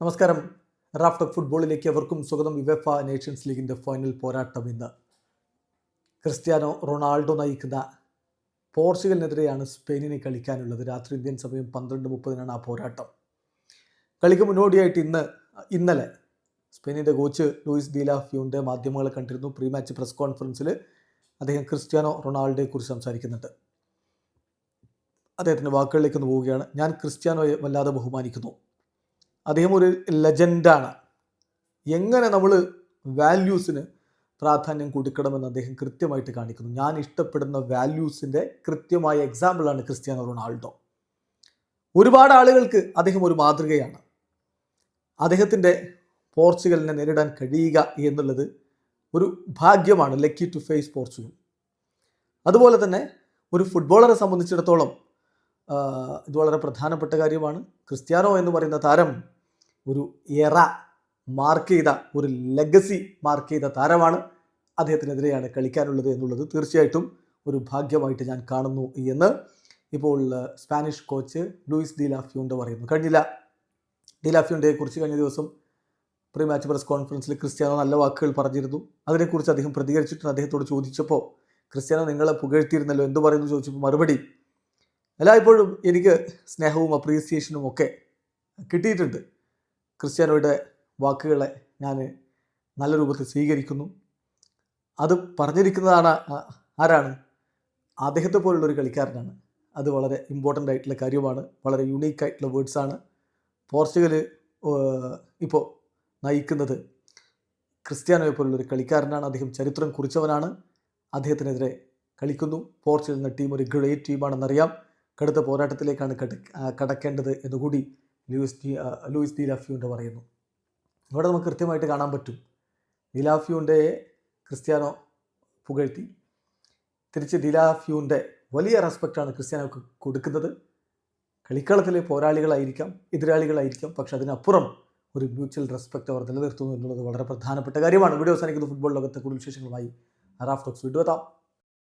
നമസ്കാരം. റാഫ്റ്റ് ഫുട്ബോളിലേക്ക് അവർക്കും സ്വാഗതം. യുവേഫ നേഷൻസ് ലീഗിൻ്റെ ഫൈനൽ പോരാട്ടം ഇന്ന്. ക്രിസ്ത്യാനോ റൊണാൾഡോ നയിക്കുന്ന പോർച്ചുഗലിനെതിരെയാണ് സ്പെയിനിന് കളിക്കാനുള്ളത്. രാത്രി ഇന്ത്യൻ സമയം 12:30 ആ പോരാട്ടം. കളിക്ക് മുന്നോടിയായിട്ട് ഇന്നലെ സ്പെയിനിൻ്റെ കോച്ച് ലൂയിസ് ഡി ലാ ഫ്യൂൻ്റെ മാധ്യമങ്ങളെ കണ്ടിരുന്നു. പ്രീ മാച്ച് പ്രസ് കോൺഫറൻസിൽ അദ്ദേഹം ക്രിസ്ത്യാനോ റൊണാൾഡോയെക്കുറിച്ച് സംസാരിക്കുന്നുണ്ട്. അദ്ദേഹത്തിൻ്റെ വാക്കുകളിലേക്ക് ഒന്ന് പോവുകയാണ്. ഞാൻ ക്രിസ്ത്യാനോയെ വല്ലാതെ ബഹുമാനിക്കുന്നു. അദ്ദേഹം ഒരു ലെജൻഡാണ്. എങ്ങനെ നമ്മൾ വാല്യൂസിന് പ്രാധാന്യം കൊടുക്കണമെന്ന് അദ്ദേഹം കൃത്യമായിട്ട് കാണിക്കുന്നു. ഞാൻ ഇഷ്ടപ്പെടുന്ന വാല്യൂസിൻ്റെ കൃത്യമായ എക്സാമ്പിളാണ് ക്രിസ്ത്യാനോ റൊണാൾഡോ. ഒരുപാട് ആളുകൾക്ക് അദ്ദേഹം ഒരു മാതൃകയാണ്. അദ്ദേഹത്തിൻ്റെ പോർച്ചുഗലിനെ നേരിടാൻ കഴിയുക എന്നുള്ളത് ഒരു ഭാഗ്യമാണ്. Lucky to face Portugal. അതുപോലെ തന്നെ ഒരു ഫുട്ബോളറെ സംബന്ധിച്ചിടത്തോളം ഇത് വളരെ പ്രധാനപ്പെട്ട കാര്യമാണ്. ക്രിസ്ത്യാനോ എന്ന് പറയുന്ന താരം ഒരു എറ മാർക്ക് ചെയ്ത, ഒരു ലെഗസി മാർക്ക് ചെയ്ത താരമാണ്. അദ്ദേഹത്തിനെതിരെയാണ് കളിക്കാനുള്ളത് എന്നുള്ളത് തീർച്ചയായിട്ടും ഒരു ഭാഗ്യമായിട്ട് ഞാൻ കാണുന്നു എന്ന് ഇപ്പോൾ Spanish coach Luis de la ഫ്യൂൻ്റെ പറയുന്നു. ഡി ലാ ഫ്യൂൻ്റെയെ കുറിച്ച് കഴിഞ്ഞ ദിവസം പ്രീ മാച്ച് പ്രസ് കോൺഫറൻസിൽ ക്രിസ്ത്യാനോ നല്ല വാക്കുകൾ പറഞ്ഞിരുന്നു. അതിനെക്കുറിച്ച് അദ്ദേഹം പ്രതികരിച്ചിട്ടുണ്ട്. അദ്ദേഹത്തോട് ചോദിച്ചപ്പോൾ ക്രിസ്ത്യാനോ നിങ്ങളെ പുകഴ്ത്തിയിരുന്നല്ലോ, എന്ത് പറയുന്നു ചോദിച്ചപ്പോൾ മറുപടി, എല്ലായ്പ്പോഴും എനിക്ക് സ്നേഹവും അപ്രീസിയേഷനും ഒക്കെ കിട്ടിയിട്ടുണ്ട്. ക്രിസ്ത്യാനോയുടെ വാക്കുകളെ ഞാൻ നല്ല രൂപത്തിൽ സ്വീകരിക്കുന്നു. അത് പറഞ്ഞിരിക്കുന്നതാണ് ആരാണ്? അദ്ദേഹത്തെ പോലുള്ളൊരു കളിക്കാരനാണ്. അത് വളരെ ഇമ്പോർട്ടൻ്റ് ആയിട്ടുള്ള കാര്യമാണ്. വളരെ യുണീക്കായിട്ടുള്ള വേർഡ്സാണ്. പോർച്ചുഗൽ ഇപ്പോൾ നയിക്കുന്നത് ക്രിസ്ത്യാനോയെ പോലുള്ളൊരു കളിക്കാരനാണ്. അദ്ദേഹം ചരിത്രം കുറിച്ചവനാണ്. അദ്ദേഹത്തിനെതിരെ കളിക്കുന്നു. പോർച്ചുഗൽ എന്ന ടീം ഒരു ഗ്രേറ്റ് ടീമാണെന്നറിയാം. കടുത്ത പോരാട്ടത്തിലേക്കാണ് കടക്കേണ്ടത് എന്നുകൂടി ലൂയിസ് ഡി ലാ ഫ്യൂൻ്റെ പറയുന്നു. ഇവിടെ നമുക്ക് കൃത്യമായിട്ട് കാണാൻ പറ്റും, ഡി ലാ ഫ്യൂൻ്റെ ക്രിസ്ത്യാനോ പുകഴ്ത്തി. തിരിച്ച് ഡി ലാ ഫ്യൂൻ്റെ വലിയ റെസ്പെക്റ്റാണ് ക്രിസ്ത്യാനോക്ക് കൊടുക്കുന്നത്. കളിക്കളത്തിലെ പോരാളികളായിരിക്കാം, എതിരാളികളായിരിക്കാം, പക്ഷെ അതിനപ്പുറം ഒരു മ്യൂച്വൽ റെസ്പെക്റ്റ് അവർ നിലനിർത്തുന്നു എന്നുള്ളത് വളരെ പ്രധാനപ്പെട്ട കാര്യമാണ്. വീഡിയോ അവസാനിക്കുന്ന ഫുട്ബോൾ ലോകത്തെ കൂടുതൽ വിശേഷങ്ങളുമായി റാഫ് ടോക്സ് വീണ്ടും എത്താം.